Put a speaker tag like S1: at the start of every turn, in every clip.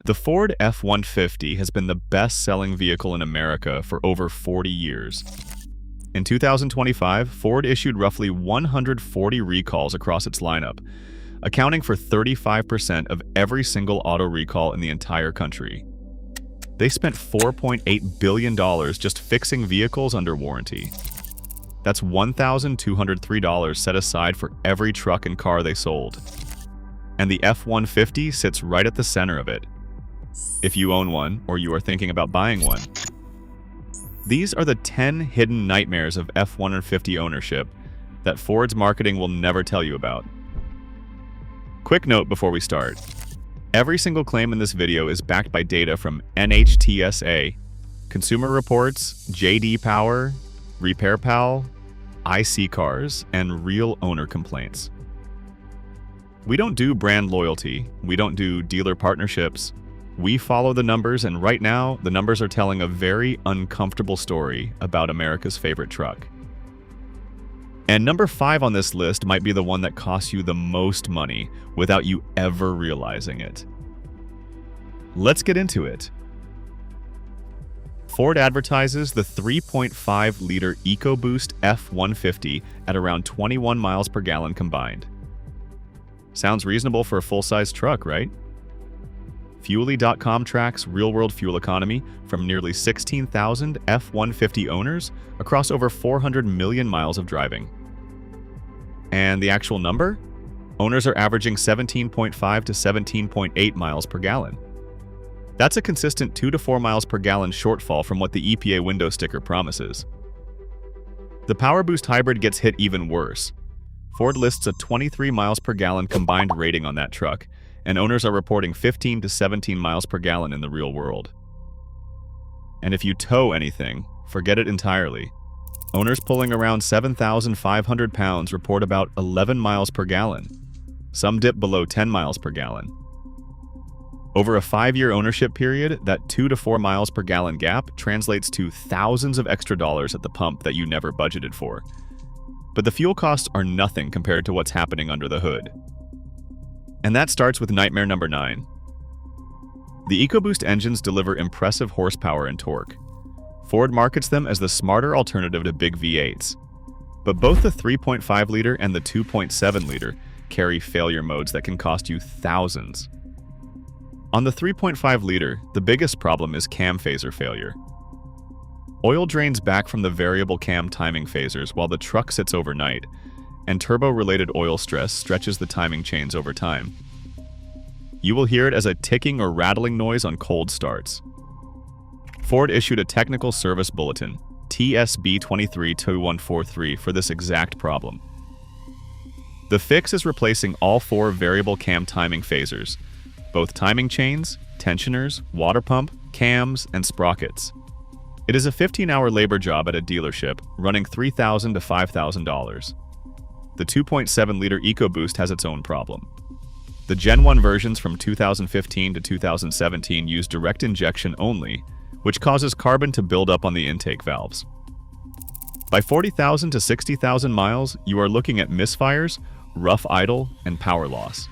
S1: The Ford F-150 has been the best-selling vehicle in America for over 40 years. In 2025, Ford issued roughly 140 recalls across its lineup, accounting for 35% of every single auto recall in the entire country. They spent $4.8 billion just fixing vehicles under warranty. That's $1,203 set aside for every truck and car they sold. And the F-150 sits right at the center of it. If you own one, or you are thinking about buying one. These are the 10 hidden nightmares of F-150 ownership that Ford's marketing will never tell you about. Quick note before we start. Every single claim in this video is backed by data from NHTSA, Consumer Reports, JD Power, RepairPal, iSeeCars, and real owner complaints. We don't do brand loyalty, we don't do dealer partnerships. We follow the numbers, and right now, the numbers are telling a very uncomfortable story about America's favorite truck. And number 5 on this list might be the one that costs you the most money without you ever realizing it. Let's get into it. Ford advertises the 3.5-liter EcoBoost F-150 at around 21 miles per gallon combined. Sounds reasonable for a full-size truck, right? Fuelly.com tracks real-world fuel economy from nearly 16,000 F-150 owners across over 400 million miles of driving. And the actual number? Owners are averaging 17.5 to 17.8 miles per gallon. That's a consistent 2 to 4 miles per gallon shortfall from what the EPA window sticker promises. The PowerBoost Hybrid gets hit even worse. Ford lists a 23 miles per gallon combined rating on that truck, and owners are reporting 15 to 17 miles per gallon in the real world. And if you tow anything, forget it entirely. Owners pulling around 7,500 pounds report about 11 miles per gallon. Some dip below 10 miles per gallon. Over a 5-year ownership period, that 2 to 4 miles per gallon gap translates to thousands of extra dollars at the pump that you never budgeted for. But the fuel costs are nothing compared to what's happening under the hood. And that starts with nightmare number 9. The EcoBoost engines deliver impressive horsepower and torque. Ford markets them as the smarter alternative to big V8s. But both the 3.5-liter and the 2.7-liter carry failure modes that can cost you thousands. On the 3.5-liter, the biggest problem is cam phaser failure. Oil drains back from the variable cam timing phasers while the truck sits overnight, and turbo-related oil stress stretches the timing chains over time. You will hear it as a ticking or rattling noise on cold starts. Ford issued a technical service bulletin, TSB 232143, for this exact problem. The fix is replacing all 4 variable cam timing phasers, both timing chains, tensioners, water pump, cams, and sprockets. It is a 15-hour labor job at a dealership, running $3,000 to $5,000. The 2.7-liter EcoBoost has its own problem. The Gen 1 versions from 2015 to 2017 use direct injection only, which causes carbon to build up on the intake valves. By 40,000 to 60,000 miles, you are looking at misfires, rough idle, and power loss.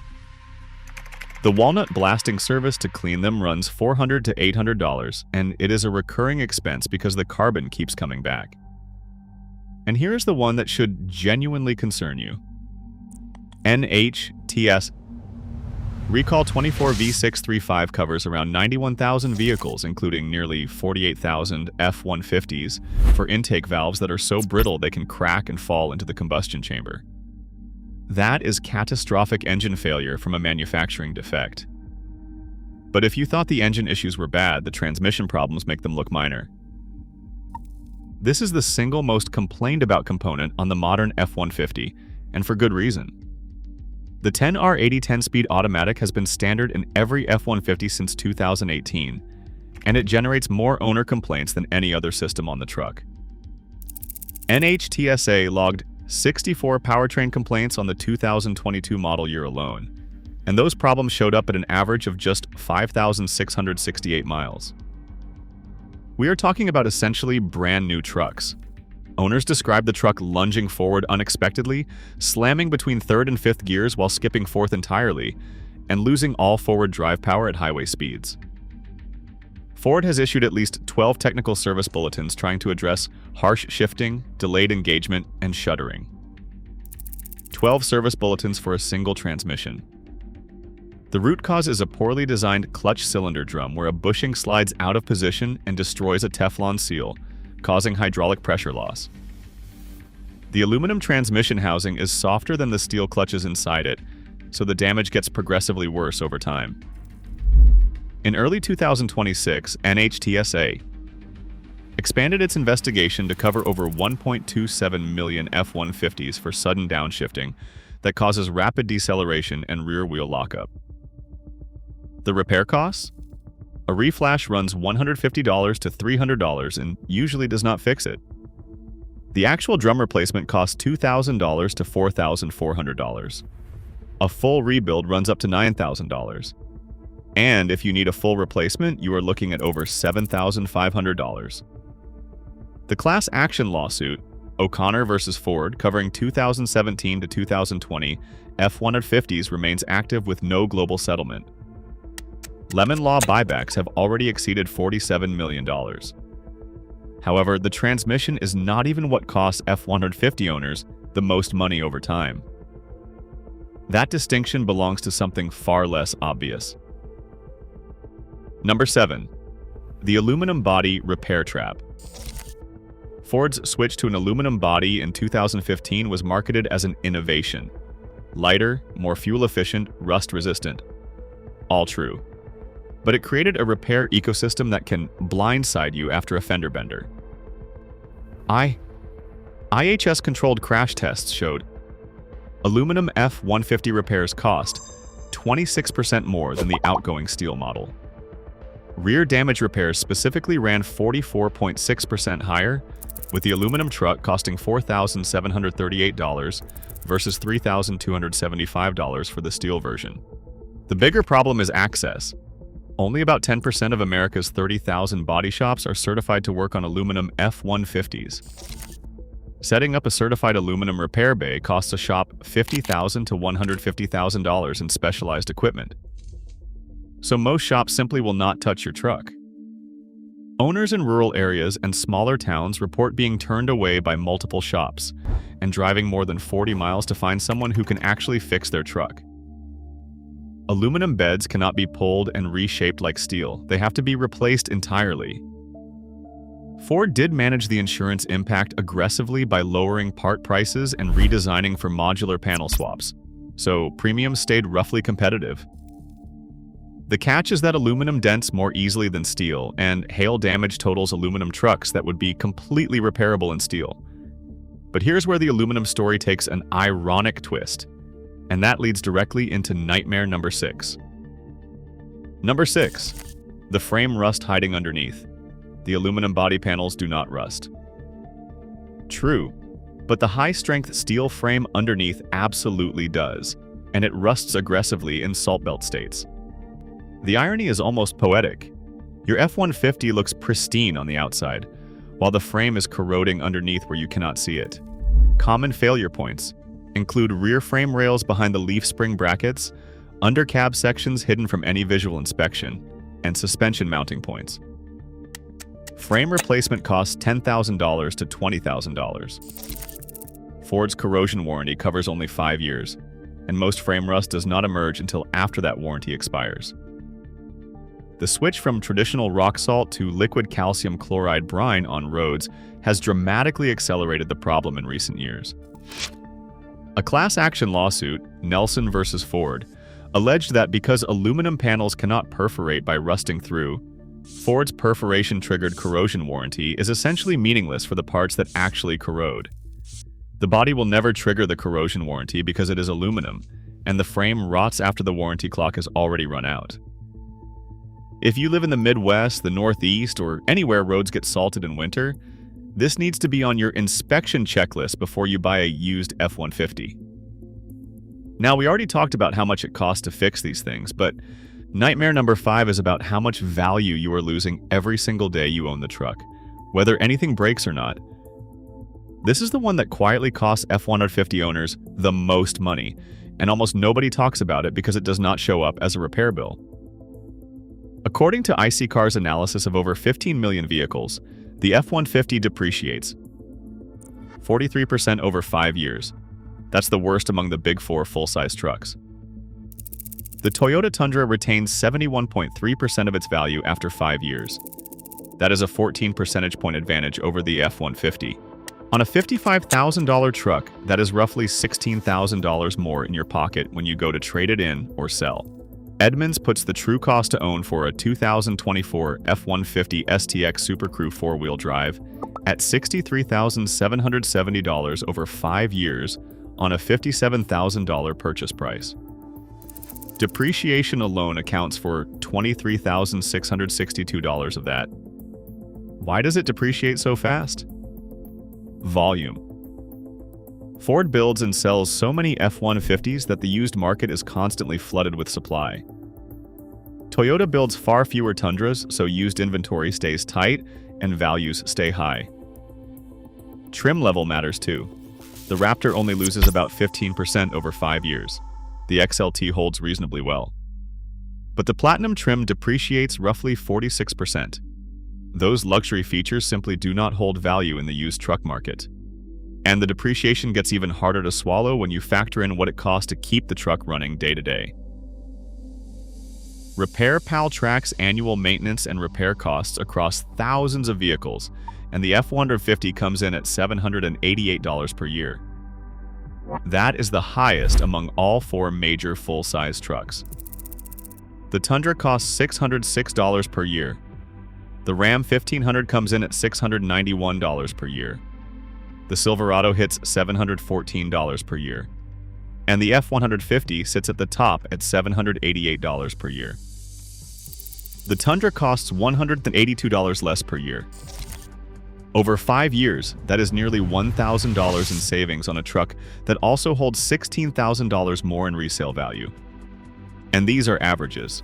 S1: The walnut blasting service to clean them runs $400 to $800, and it is a recurring expense because the carbon keeps coming back. And here's the one that should genuinely concern you. nhtsa. Recall 24V635 covers around 91,000 vehicles, including nearly 48,000 F-150s, for intake valves that are so brittle they can crack and fall into the combustion chamber. That is catastrophic engine failure from a manufacturing defect. But if you thought the engine issues were bad, the transmission problems make them look minor. This is the single most complained about component on the modern F-150, and for good reason. The 10R80 10-speed automatic has been standard in every F-150 since 2018, and it generates more owner complaints than any other system on the truck. NHTSA logged 64 powertrain complaints on the 2022 model year alone, and those problems showed up at an average of just 5,668 miles. We are talking about essentially brand new trucks. Owners describe the truck lunging forward unexpectedly, slamming between third and fifth gears while skipping fourth entirely, and losing all forward drive power at highway speeds. Ford has issued at least 12 technical service bulletins trying to address harsh shifting, delayed engagement, and shuddering. 12 service bulletins for a single transmission. The root cause is a poorly designed clutch cylinder drum where a bushing slides out of position and destroys a Teflon seal, causing hydraulic pressure loss. The aluminum transmission housing is softer than the steel clutches inside it, so the damage gets progressively worse over time. In early 2026, NHTSA expanded its investigation to cover over 1.27 million F-150s for sudden downshifting that causes rapid deceleration and rear wheel lockup. The repair costs? A reflash runs $150 to $300 and usually does not fix it. The actual drum replacement costs $2,000 to $4,400. A full rebuild runs up to $9,000. And if you need a full replacement, you are looking at over $7,500. The class action lawsuit, O'Connor versus Ford, covering 2017 to 2020 F-150s, remains active with no global settlement. Lemon Law buybacks have already exceeded $47 million. However, the transmission is not even what costs F-150 owners the most money over time. That distinction belongs to something far less obvious. Number 7. The aluminum body repair trap. Ford's switch to an aluminum body in 2015 was marketed as an innovation. Lighter, more fuel-efficient, rust-resistant. All true. But it created a repair ecosystem that can blindside you after a fender bender. IIHS-controlled crash tests showed aluminum F-150 repairs cost 26% more than the outgoing steel model. Rear damage repairs specifically ran 44.6% higher, with the aluminum truck costing $4,738 versus $3,275 for the steel version. The bigger problem is access. Only about 10% of America's 30,000 body shops are certified to work on aluminum F-150s. Setting up a certified aluminum repair bay costs a shop $50,000 to $150,000 in specialized equipment. So most shops simply will not touch your truck. Owners in rural areas and smaller towns report being turned away by multiple shops and driving more than 40 miles to find someone who can actually fix their truck. Aluminum beds cannot be pulled and reshaped like steel. They have to be replaced entirely. Ford did manage the insurance impact aggressively by lowering part prices and redesigning for modular panel swaps, so premiums stayed roughly competitive. The catch is that aluminum dents more easily than steel, and hail damage totals aluminum trucks that would be completely repairable in steel. But here's where the aluminum story takes an ironic twist, and that leads directly into nightmare number 6. Number 6. The frame rust hiding underneath. The aluminum body panels do not rust. True, but the high-strength steel frame underneath absolutely does, and it rusts aggressively in salt belt states. The irony is almost poetic. Your F-150 looks pristine on the outside, while the frame is corroding underneath where you cannot see it. Common failure points include rear frame rails behind the leaf spring brackets, undercab sections hidden from any visual inspection, and suspension mounting points. Frame replacement costs $10,000 to $20,000. Ford's corrosion warranty covers only 5 years, and most frame rust does not emerge until after that warranty expires. The switch from traditional rock salt to liquid calcium chloride brine on roads has dramatically accelerated the problem in recent years. A class action lawsuit, Nelson versus Ford, alleged that because aluminum panels cannot perforate by rusting through, Ford's perforation-triggered corrosion warranty is essentially meaningless for the parts that actually corrode. The body will never trigger the corrosion warranty because it is aluminum, and the frame rots after the warranty clock has already run out. If you live in the Midwest, the Northeast, or anywhere roads get salted in winter, this needs to be on your inspection checklist before you buy a used F-150. Now, we already talked about how much it costs to fix these things, but nightmare number 5 is about how much value you are losing every single day you own the truck, whether anything breaks or not. This is the one that quietly costs F-150 owners the most money, and almost nobody talks about it because it does not show up as a repair bill. According to iSeeCars' analysis of over 15 million vehicles, the F-150 depreciates 43% over 5 years. That's the worst among the big four full-size trucks. The Toyota Tundra retains 71.3% of its value after 5 years. That is a 14 percentage point advantage over the F-150. On a $55,000 truck, that is roughly $16,000 more in your pocket when you go to trade it in or sell. Edmunds puts the true cost to own for a 2024 F-150 STX Super Crew 4-wheel drive at $63,770 over 5 years on a $57,000 purchase price. Depreciation alone accounts for $23,662 of that. Why does it depreciate so fast? Volume. Ford builds and sells so many F-150s that the used market is constantly flooded with supply. Toyota builds far fewer Tundras, so used inventory stays tight and values stay high. Trim level matters too. The Raptor only loses about 15% over 5 years. The XLT holds reasonably well. But the Platinum trim depreciates roughly 46%. Those luxury features simply do not hold value in the used truck market. And the depreciation gets even harder to swallow when you factor in what it costs to keep the truck running day to day. RepairPal tracks annual maintenance and repair costs across thousands of vehicles, and the F-150 comes in at $788 per year. That is the highest among all 4 major full-size trucks. The Tundra costs $606 per year. The Ram 1500 comes in at $691 per year. The Silverado hits $714 per year. And the F-150 sits at the top at $788 per year. The Tundra costs $182 less per year. Over 5 years, that is nearly $1,000 in savings on a truck that also holds $16,000 more in resale value. And these are averages.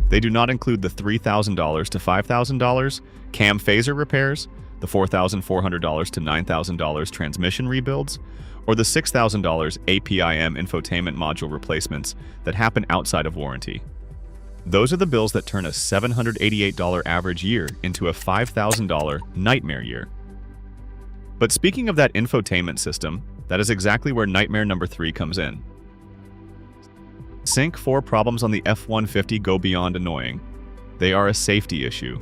S1: They do not include the $3,000 to $5,000 cam phaser repairs, the $4,400 to $9,000 transmission rebuilds, or the $6,000 APIM infotainment module replacements that happen outside of warranty. Those are the bills that turn a $788 average year into a $5,000 nightmare year. But speaking of that infotainment system, that is exactly where nightmare number 3 comes in. Sync 4 problems on the F-150 go beyond annoying. They are a safety issue.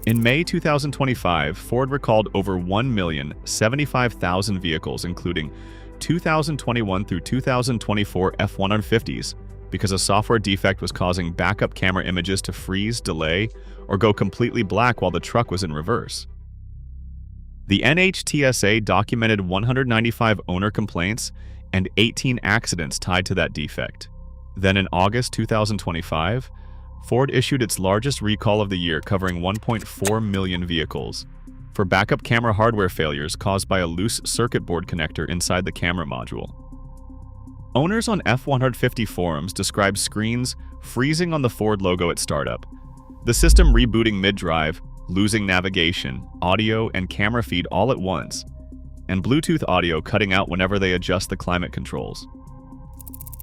S1: In May 2025, Ford recalled over 1,075,000 vehicles, including 2021 through 2024 F-150s, because a software defect was causing backup camera images to freeze, delay, or go completely black while the truck was in reverse. The nhtsa documented 195 owner complaints and 18 accidents tied to that defect. Then in August 2025, Ford issued its largest recall of the year, covering 1.4 million vehicles, for backup camera hardware failures caused by a loose circuit board connector inside the camera module. Owners on F-150 forums describe screens freezing on the Ford logo at startup, the system rebooting mid-drive, losing navigation, audio, and camera feed all at once, and Bluetooth audio cutting out whenever they adjust the climate controls.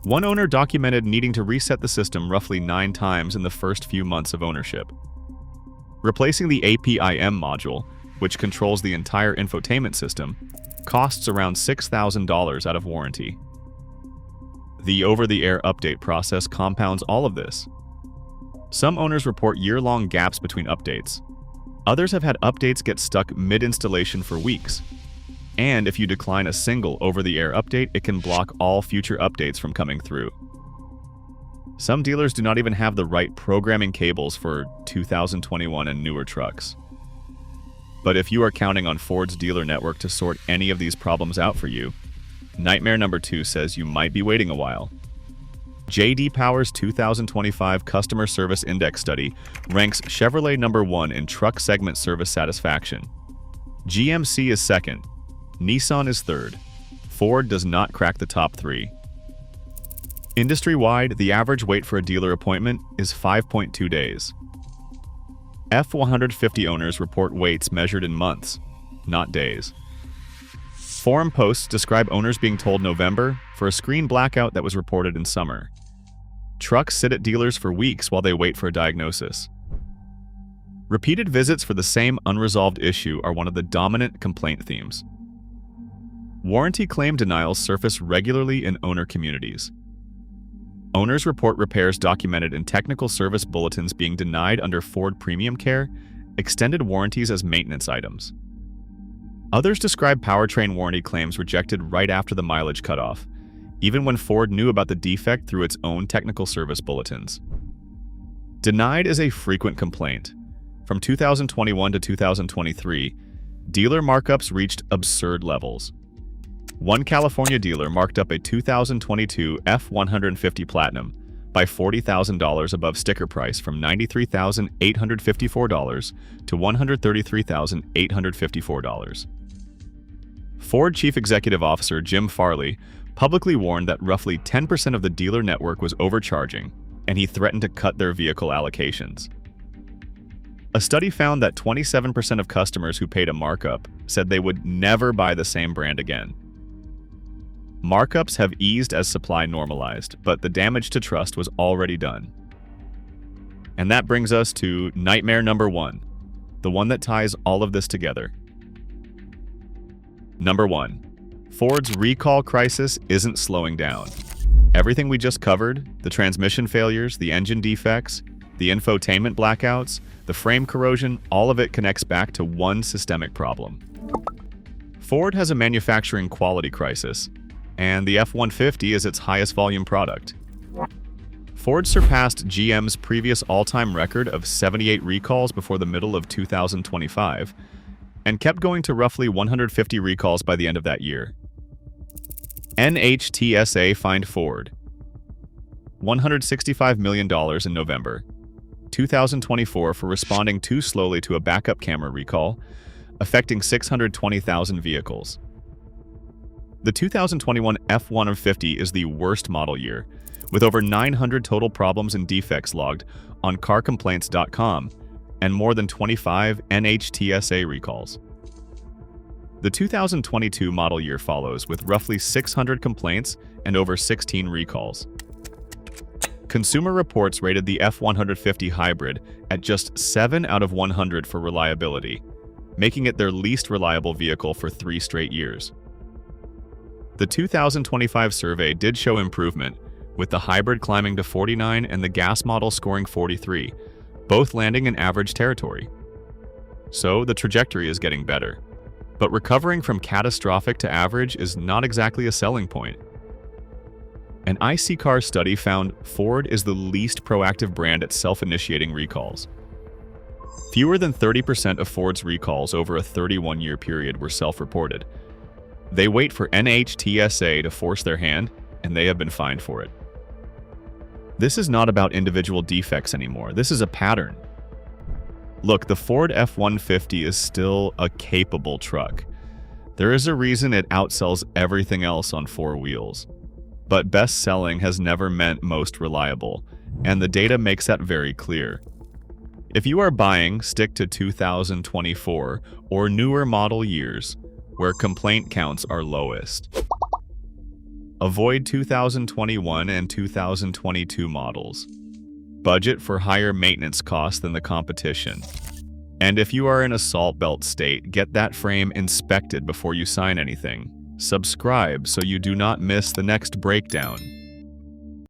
S1: One owner documented needing to reset the system roughly 9 times in the first few months of ownership. Replacing the APIM module, which controls the entire infotainment system, costs around $6,000 out of warranty. The over-the-air update process compounds all of this. Some owners report year-long gaps between updates. Others have had updates get stuck mid-installation for weeks. And if you decline a single over-the-air update, it can block all future updates from coming through. Some dealers do not even have the right programming cables for 2021 and newer trucks. But if you are counting on Ford's dealer network to sort any of these problems out for you, nightmare number 2 says you might be waiting a while. J.D. Power's 2025 Customer Service Index study ranks Chevrolet number 1 in truck segment service satisfaction. GMC is second. Nissan is third. Ford does not crack the top 3. Industry-wide, the average wait for a dealer appointment is 5.2 days. F-150 owners report waits measured in months, not days. Forum posts describe owners being told November for a screen blackout that was reported in summer. Trucks sit at dealers for weeks while they wait for a diagnosis. Repeated visits for the same unresolved issue are one of the dominant complaint themes. Warranty claim denials surface regularly in owner communities. Owners report repairs documented in technical service bulletins being denied under Ford Premium Care, extended warranties as maintenance items. Others describe powertrain warranty claims rejected right after the mileage cutoff, even when Ford knew about the defect through its own technical service bulletins. Denied is a frequent complaint. From 2021 to 2023, dealer markups reached absurd levels. One California dealer marked up a 2022 F-150 Platinum by $40,000 above sticker price from $93,854 to $133,854. Ford Chief Executive Officer Jim Farley publicly warned that roughly 10% of the dealer network was overcharging, and he threatened to cut their vehicle allocations. A study found that 27% of customers who paid a markup said they would never buy the same brand again. Markups have eased as supply normalized, but the damage to trust was already done. And that brings us to nightmare number 1, the one that ties all of this together. Number 1. Ford's recall crisis isn't slowing down. Everything we just covered, the transmission failures, the engine defects, the infotainment blackouts, the frame corrosion, all of it connects back to one systemic problem. Ford has a manufacturing quality crisis, and the F-150 is its highest volume product. Ford surpassed GM's previous all-time record of 78 recalls before the middle of 2025, and kept going to roughly 150 recalls by the end of that year. NHTSA fined Ford $165 million in November 2024 for responding too slowly to a backup camera recall, affecting 620,000 vehicles. The 2021 F-150 is the worst model year, with over 900 total problems and defects logged on carcomplaints.com and more than 25 NHTSA recalls. The 2022 model year follows with roughly 600 complaints and over 16 recalls. Consumer Reports rated the F-150 hybrid at just 7 out of 100 for reliability, making it their least reliable vehicle for 3 straight years. The 2025 survey did show improvement, with the hybrid climbing to 49 and the gas model scoring 43, both landing in average territory. So the trajectory is getting better. But recovering from catastrophic to average is not exactly a selling point. An iSeeCars study found Ford is the least proactive brand at self-initiating recalls. Fewer than 30% of Ford's recalls over a 31-year period were self-reported. They wait for NHTSA to force their hand, and they have been fined for it. This is not about individual defects anymore. This is a pattern. Look, the Ford F-150 is still a capable truck. There is a reason it outsells everything else on 4 wheels. But best-selling has never meant most reliable, and the data makes that very clear. If you are buying, stick to 2024 or newer model years, where complaint counts are lowest. Avoid 2021 and 2022 models. Budget for higher maintenance costs than the competition. And if you are in a salt belt state, get that frame inspected before you sign anything. Subscribe so you do not miss the next breakdown.